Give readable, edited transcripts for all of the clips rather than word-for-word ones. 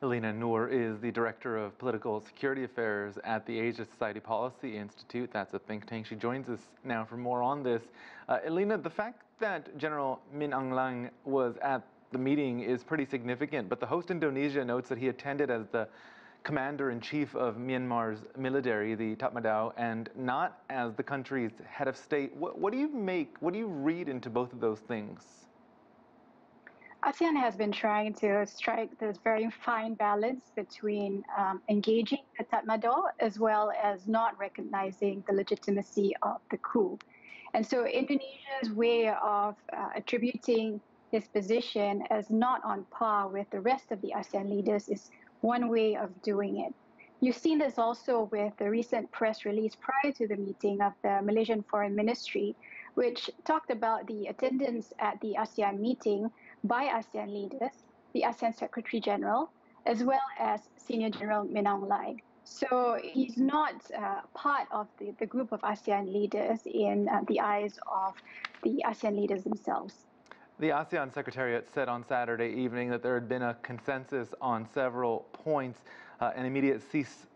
Elina Noor is the Director of Political Security Affairs at the Asia Society Policy Institute. That's a think tank. She joins us now for more on this. Elina, the fact that General Min Aung Hlaing was at the meeting is pretty significant, but the host Indonesia notes that he attended as the Commander-in-Chief of Myanmar's military, the Tatmadaw, and not as the country's head of state. What do you read into both of those things? ASEAN has been trying to strike this very fine balance between engaging the Tatmadaw as well as not recognizing the legitimacy of the coup. And so Indonesia's way of attributing his position as not on par with the rest of the ASEAN leaders is one way of doing it. You've seen this also with the recent press release prior to the meeting of the Malaysian Foreign Ministry, which talked about the attendance at the ASEAN meeting by ASEAN leaders, the ASEAN Secretary General, as well as Senior General Min Aung Hlaing. So he's not part of the group of ASEAN leaders in the eyes of the ASEAN leaders themselves. The ASEAN Secretariat said on Saturday evening that there had been a consensus on several points, an immediate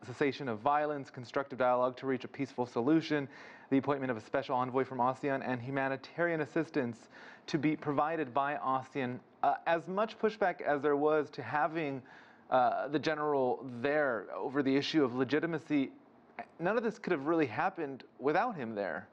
cessation of violence, constructive dialogue to reach a peaceful solution, the appointment of a special envoy from ASEAN, and humanitarian assistance to be provided by ASEAN. As much pushback as there was to having the general there over the issue of legitimacy, none of this could have really happened without him there.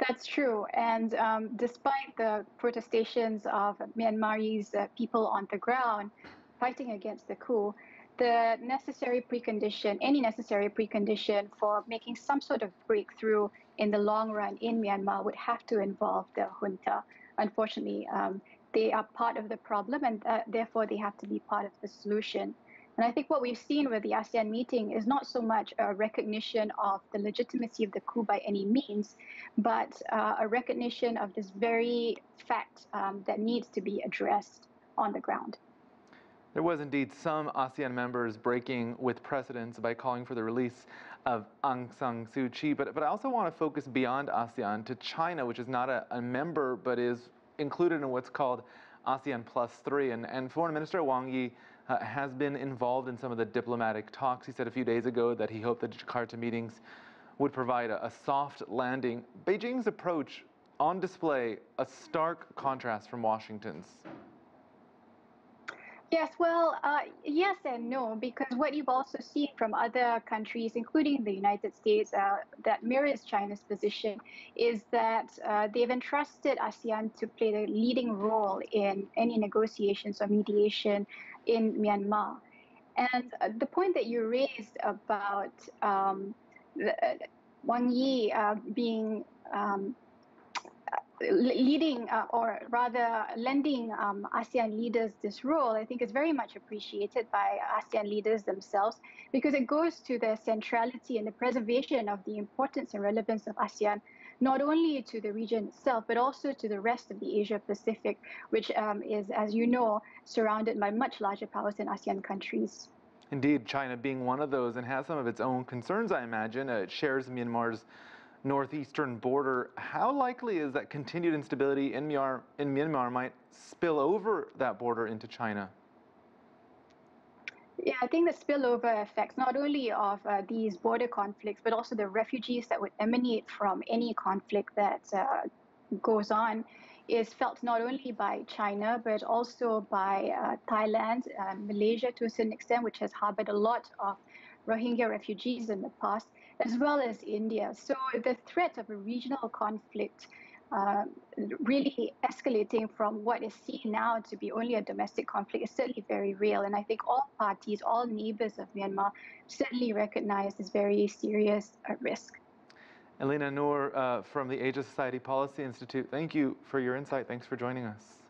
That's true. And despite the protestations of Myanmarese people on the ground fighting against the coup, the necessary precondition, any necessary precondition for making some sort of breakthrough in the long run in Myanmar would have to involve the junta. Unfortunately, they are part of the problem, and therefore they have to be part of the solution. And I think what we've seen with the ASEAN meeting is not so much a recognition of the legitimacy of the coup by any means, but a recognition of this very fact that needs to be addressed on the ground. There was indeed some ASEAN members breaking with precedents by calling for the release of Aung San Suu Kyi, but I also want to focus beyond ASEAN to China, which is not a member but is included in what's called ASEAN +3, and Foreign Minister Wang Yi has been involved in some of the diplomatic talks. He said a few days ago that he hoped the Jakarta meetings would provide a soft landing. Beijing's approach on display, a stark contrast from Washington's. Yes, well, yes and no, because what you've also seen from other countries, including the United States, that mirrors China's position, is that they've entrusted ASEAN to play the leading role in any negotiations or mediation in Myanmar. And the point that you raised about Wang Yi being leading or rather lending ASEAN leaders this role, I think is very much appreciated by ASEAN leaders themselves, because it goes to the centrality and the preservation of the importance and relevance of ASEAN, not only to the region itself, but also to the rest of the Asia Pacific, which is, as you know, surrounded by much larger powers than ASEAN countries. Indeed, China being one of those, and has some of its own concerns, I imagine. It shares Myanmar's northeastern border. How likely is that continued instability in Myanmar might spill over that border into China? Yeah, I think the spillover effects not only of these border conflicts, but also the refugees that would emanate from any conflict that goes on is felt not only by China, but also by Thailand, Malaysia to a certain extent, which has harbored a lot of Rohingya refugees in the past, as well as India. So the threat of a regional conflict really escalating from what is seen now to be only a domestic conflict is certainly very real. And I think all parties, all neighbors of Myanmar certainly recognize this very serious risk. Elina Noor from the Asia Society Policy Institute, thank you for your insight. Thanks for joining us.